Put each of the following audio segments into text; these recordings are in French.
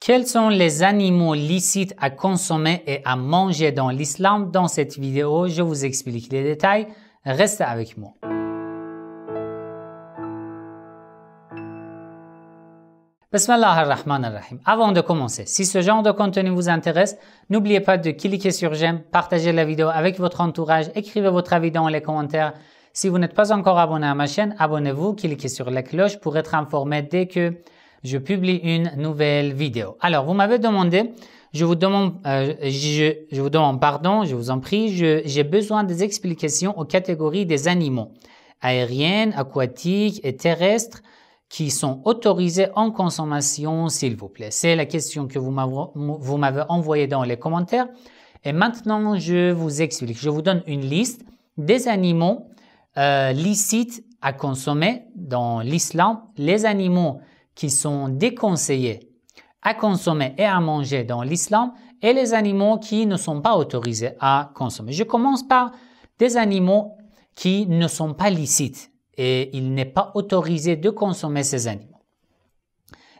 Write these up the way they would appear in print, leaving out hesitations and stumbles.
Quels sont les animaux licites à consommer et à manger dans l'islam? Dans cette vidéo, je vous explique les détails. Restez avec moi. Bismillah ar-Rahman ar-Rahim. Avant de commencer, si ce genre de contenu vous intéresse, n'oubliez pas de cliquer sur j'aime, partager la vidéo avec votre entourage, écrivez votre avis dans les commentaires. Si vous n'êtes pas encore abonné à ma chaîne, abonnez-vous, cliquez sur la cloche pour être informé dès que je publie une nouvelle vidéo. Alors, vous m'avez demandé, je vous en prie, j'ai besoin des explications aux catégories des animaux aériens, aquatiques et terrestres qui sont autorisés en consommation, s'il vous plaît. C'est la question que vous m'avez envoyée dans les commentaires. Et maintenant, je vous explique. Je vous donne une liste des animaux licites à consommer dans l'islam, les animaux qui sont déconseillés à consommer et à manger dans l'islam et les animaux qui ne sont pas autorisés à consommer. Je commence par des animaux qui ne sont pas licites et il n'est pas autorisé de consommer ces animaux.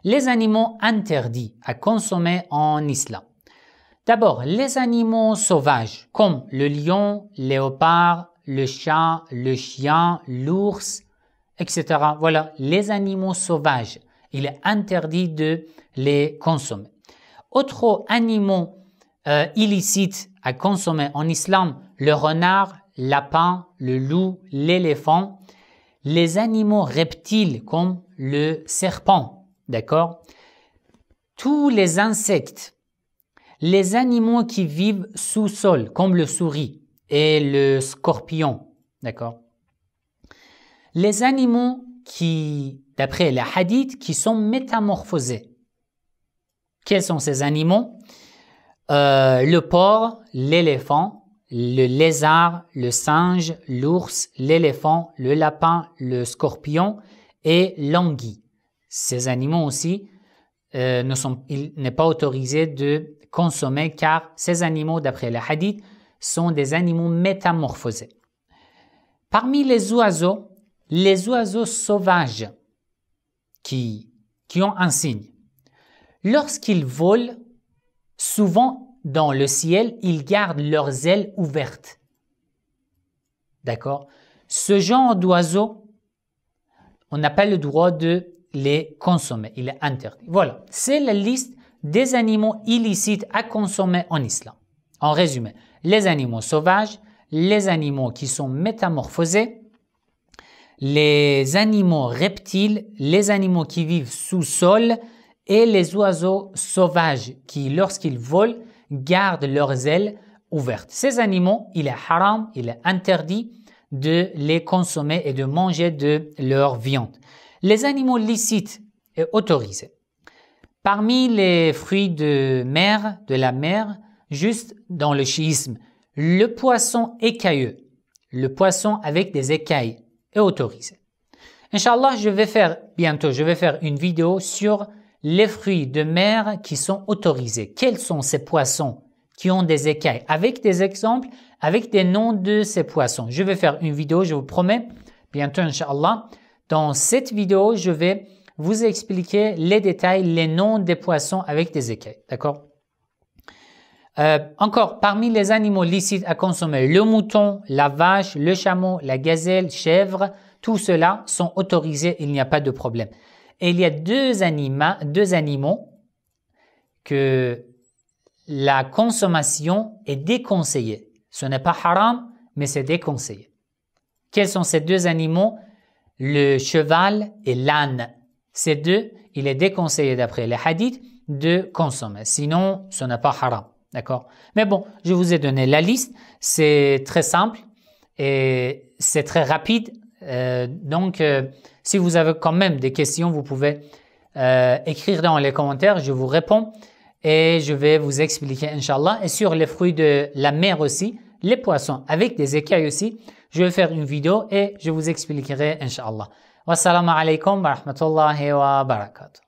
Les animaux interdits à consommer en islam. D'abord, les animaux sauvages comme le lion, le léopard, le chat, le chien, l'ours, etc. Voilà, les animaux sauvages. Il est interdit de les consommer. Autres animaux illicites à consommer en islam, le renard, le lapin, le loup, l'éléphant, les animaux reptiles comme le serpent, d'accord? Tous les insectes, les animaux qui vivent sous sol comme le souris et le scorpion, d'accord? Les animaux qui, d'après les hadiths, qui sont métamorphosés. Quels sont ces animaux? Le porc, l'éléphant, le lézard, le singe, l'ours, l'éléphant, le lapin, le scorpion et l'anguille. Ces animaux aussi, il n'est pas autorisé de consommer car ces animaux, d'après les hadiths, sont des animaux métamorphosés. Parmi les oiseaux sauvages qui ont un signe, lorsqu'ils volent, souvent dans le ciel, ils gardent leurs ailes ouvertes. D'accord? Ce genre d'oiseaux, on n'a pas le droit de les consommer. Il est interdit. Voilà, c'est la liste des animaux illicites à consommer en islam. En résumé, les animaux sauvages, les animaux qui sont métamorphosés, les animaux reptiles, les animaux qui vivent sous sol et les oiseaux sauvages qui, lorsqu'ils volent, gardent leurs ailes ouvertes. Ces animaux, il est haram, il est interdit de les consommer et de manger de leur viande. Les animaux licites est autorisé. Parmi les fruits de la mer, juste dans le chiisme, le poisson écailleux, le poisson avec des écailles est autorisé. Inch'Allah, je vais faire une vidéo sur les fruits de mer qui sont autorisés. Quels sont ces poissons qui ont des écailles? Avec des exemples, avec des noms de ces poissons. Je vais faire une vidéo, je vous promets, bientôt Inch'Allah. Dans cette vidéo, je vais vous expliquer les détails, les noms des poissons avec des écailles. D'accord? Encore, parmi les animaux licites à consommer, le mouton, la vache, le chameau, la gazelle, chèvre, tout cela sont autorisés, il n'y a pas de problème. Et il y a deux animaux que la consommation est déconseillée. Ce n'est pas haram, mais c'est déconseillé. Quels sont ces deux animaux? Le cheval et l'âne. Ces deux, il est déconseillé d'après les hadiths de consommer. Sinon, ce n'est pas haram. D'accord? Mais bon, je vous ai donné la liste. C'est très simple et c'est très rapide. Si vous avez quand même des questions, vous pouvez écrire dans les commentaires. Je vous réponds et je vais vous expliquer, Inch'Allah. Et sur les fruits de la mer aussi, les poissons avec des écailles aussi, je vais faire une vidéo et je vous expliquerai, Inch'Allah. Wassalamu alaikum wa rahmatullahi wa barakatuh.